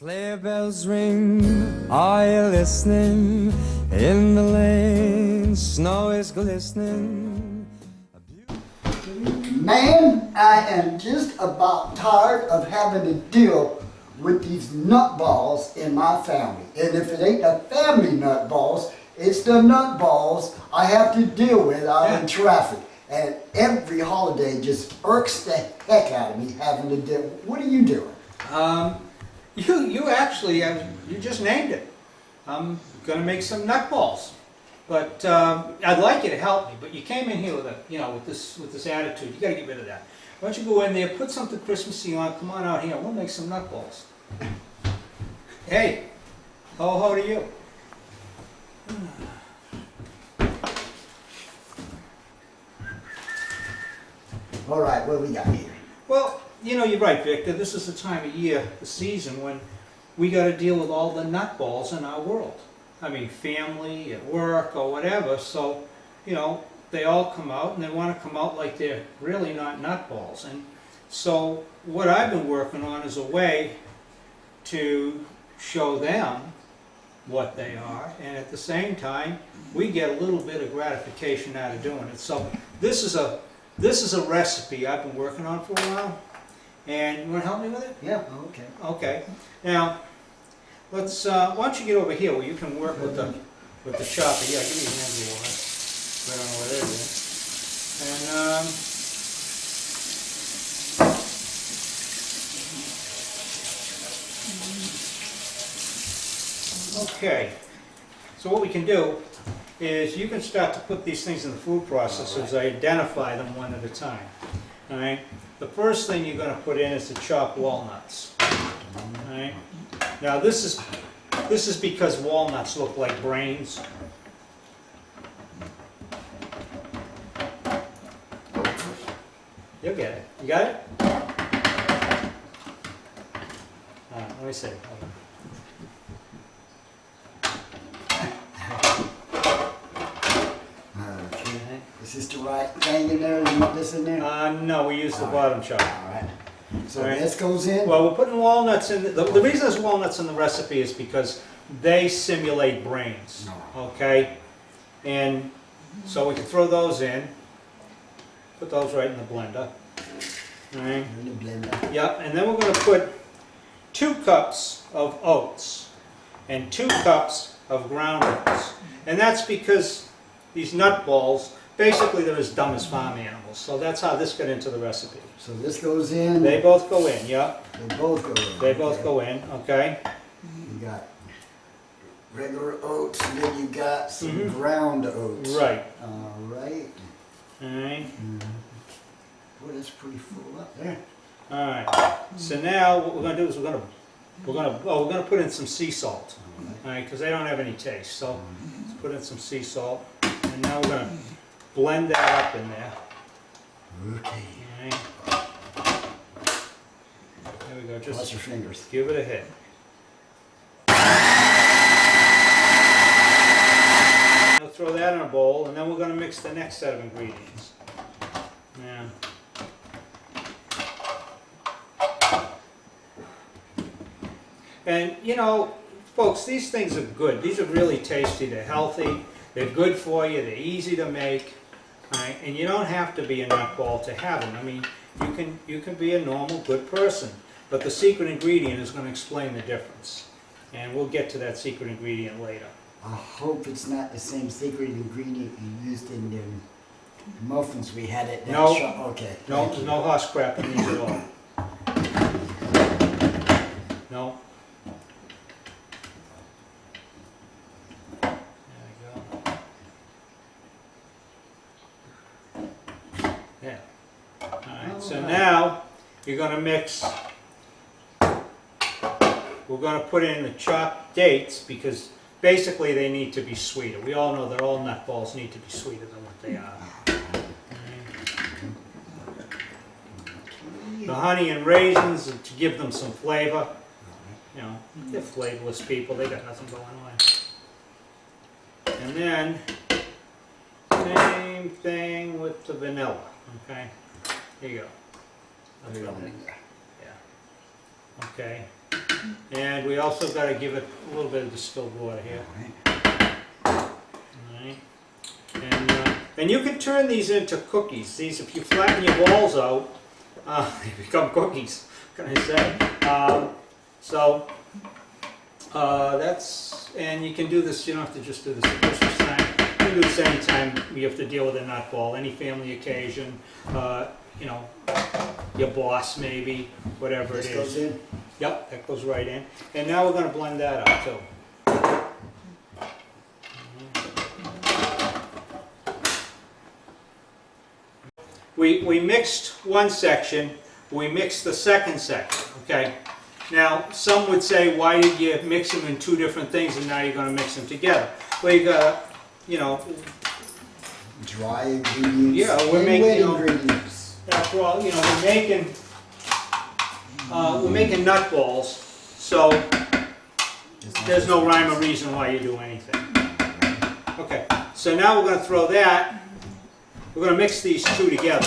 Sleigh bells ring, are you listening? In the lane, snow is glistening. Man, I am just about tired of having to deal with these nutballs in my family. And if it ain't the family nutballs, it's the nutballs I have to deal with out in traffic. And every holiday just irks the heck out of me having to deal. What are you doing? You actually, you just named it. I'm going to make some nutballs. But I'd like you to help me, but you came in here with a, with this attitude. You got to get rid of that. Why don't you go in there, put something Christmassy on, come on out here, we'll make some nutballs. Hey, ho to you. All right, what do we got here? Well, you're right, Victor. This is the time of year, the season, when we got to deal with all the nutballs in our world. I mean, family, at work, or whatever. So, they all come out, and they want to come out like they're really not nutballs. And so, what I've been working on is a way to show them what they are, and at the same time, we get a little bit of gratification out of doing it. So, this is a recipe I've been working on for a while. And you want to help me with it? Yeah, okay. Okay. Now, let's. Why don't you get over here where you can work with the chopper? Yeah, give me your hand over there. I don't know what it is. And okay. So what we can do is you can start to put these things in the food processors. I identify them one at a time. All right. The first thing you're going to put in is the chopped walnuts. All right. Now this is because walnuts look like brains. You'll get it. You got it? Let me see. Okay. Is this the right thing in there? You want this in there? No, we use the bottom chop. All right. So this goes in? Well, we're putting walnuts in. The reason there's walnuts in the recipe is because they simulate brains. Okay? And so we can throw those in. Put those right in the blender. All right? In the blender. Yeah, and then we're going to put 2 cups of oats and 2 cups of ground oats. And that's because these nutballs, basically they're as dumb as farm animals. So that's how this got into the recipe. So this goes in? They both go in, yeah. They both go in. They both go in, okay. You got regular oats, and then you got some ground oats. Right. All right. All right. Boy, that's pretty full up there. All right. So now what we're going to do is we're going to put in some sea salt. All right, because they don't have any taste. So let's put in some sea salt, and now we're going to blend that up in there. Okay. All right. There we go. Just Watch your fingers. give it a hit. Now throw that in a bowl, and then we're going to mix the next set of ingredients. Yeah. And folks, these things are good. These are really tasty. They're healthy. They're good for you. They're easy to make. Right? And you don't have to be a nutball to have them. I mean, you can be a normal, good person. But the secret ingredient is going to explain the difference. And we'll get to that secret ingredient later. I hope it's not the same secret ingredient you used in the muffins we had at that No. shop. Okay. No, there's no horse crap in these at all. No. There we go. Yeah. All right. So now you're going to mix. We're going to put in the chopped dates because basically they need to be sweeter. We all know that all nutballs need to be sweeter than what they are. The honey and raisins to give them some flavor. They're flavorless people. They got nothing going on. And then, same thing with the vanilla. Okay, here you go. There you go. Yeah. Okay. And we also got to give it a little bit of distilled water here. Alright. And you can turn these into cookies. These, if you flatten your balls out, they become cookies. What can I say? That's, and you can do this. You don't have to just do this at Christmas time. You can do this anytime you have to deal with a nut ball, any family occasion. You know, your boss maybe, whatever it is. This goes in? Yep, that goes right in. And now we're going to blend that up too. We mixed one section, we mixed the second section, okay? Now, some would say, why did you mix them in two different things and now you're going to mix them together? Well, you got, you know... Dry ingredients. Yeah, we're and making, wet you know, ingredients. after all, you know, we're making nut balls, so there's no rhyme or reason why you do anything. Okay, so now we're going to throw that, we're going to mix these two together,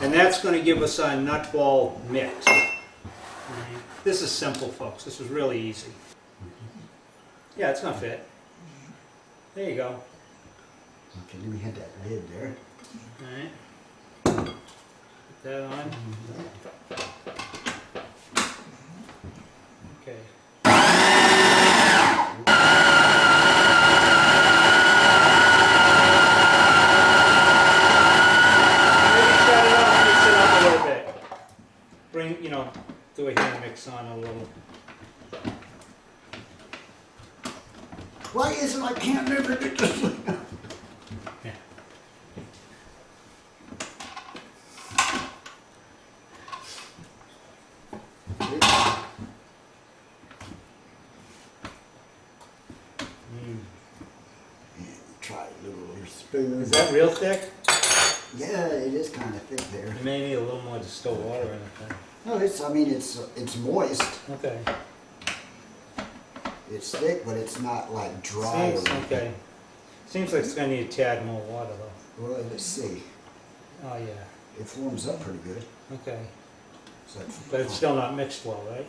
and that's going to give us our nut ball mix. This is simple, folks. This is really easy. Yeah, it's going to fit. There you go. Okay, let me hit that lid there. Alright. Put that on. Okay. Maybe shut it off, mix it up a little bit. Bring, you know, do a hand mix on a little. Why is it I can't remember this? Yeah. Try a little spoon. Is that real thick? Yeah, it is kind of thick there. You may need a little more distilled water in it then. No, it's moist. Okay. It's thick, but it's not like dry. Seems, okay. Seems like it's going to need a tad more water though. Well, let's see. Oh yeah. It forms up pretty good. Okay. So But it's still not mixed well, right?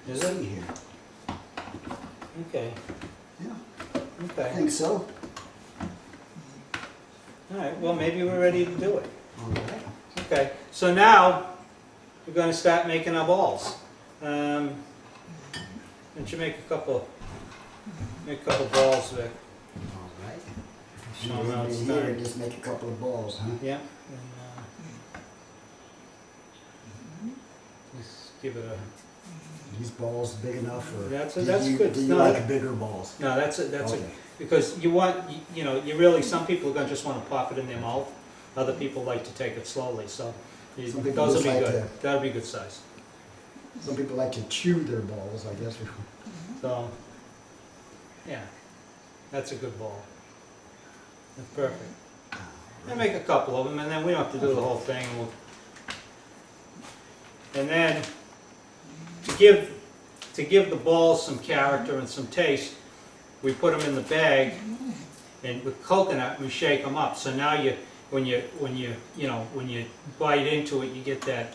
Is see it? here. Okay. Yeah, I Okay. think so. All right. Well, maybe we're ready to do it. All right. Okay. So now we're going to start making our balls. Don't you make a couple balls, Vic? All right. Show You them how leave it's it here done. and just make a couple of balls, huh? Yeah. And, just give it a. These balls big enough, or That's do good. Do you No, like that- bigger balls? No, that's it. That's Okay. it. Because you want, you know, you really, some people are going to just want to pop it in their mouth. Other people like to take it slowly. So Some people those will just be like good. That'll be good size. Some people like to chew their balls, I guess. So, yeah, that's a good ball. That's perfect. And make a couple of them, and then we don't have to do the whole thing. And then to give the balls some character and some taste, we put them in the bag, and with coconut we shake them up. So now when you bite into it, you get that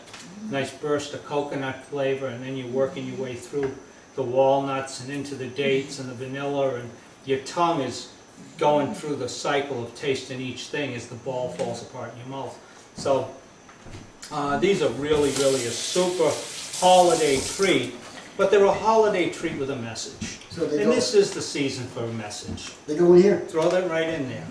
nice burst of coconut flavor, and then you're working your way through the walnuts and into the dates and the vanilla, and your tongue is going through the cycle of tasting each thing as the ball falls apart in your mouth. So these are really, really a super holiday treat, but they're a holiday treat with a message. So And this is the season for a message. They go in here. Throw that right in there.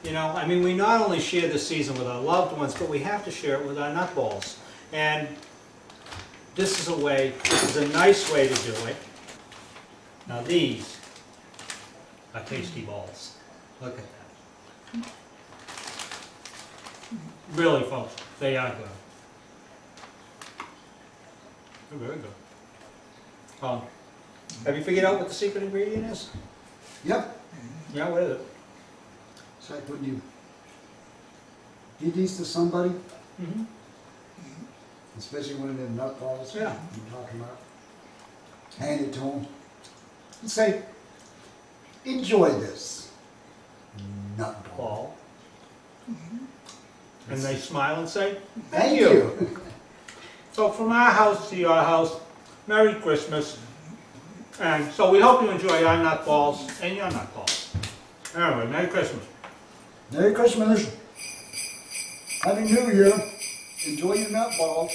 You know, I mean, we not only share the season with our loved ones, but we have to share it with our nutballs. And this is a nice way to do it. Now these are tasty balls. Look at that. Really, folks, they are good. They're very good. Have you figured out what the secret ingredient is? Yep. Yeah, what is it? It's like when you give these to somebody, Mm-hmm. especially one of them nutballs Yeah. you're talking about, hand it to them, and say, enjoy this nutball. Ball. And they smile and say, Thank you. So from our house to your house, Merry Christmas. And so we hope you enjoy our nutballs and your nutballs. Anyway, Merry Christmas. Merry Christmas. Happy New Year. Enjoy your nutballs.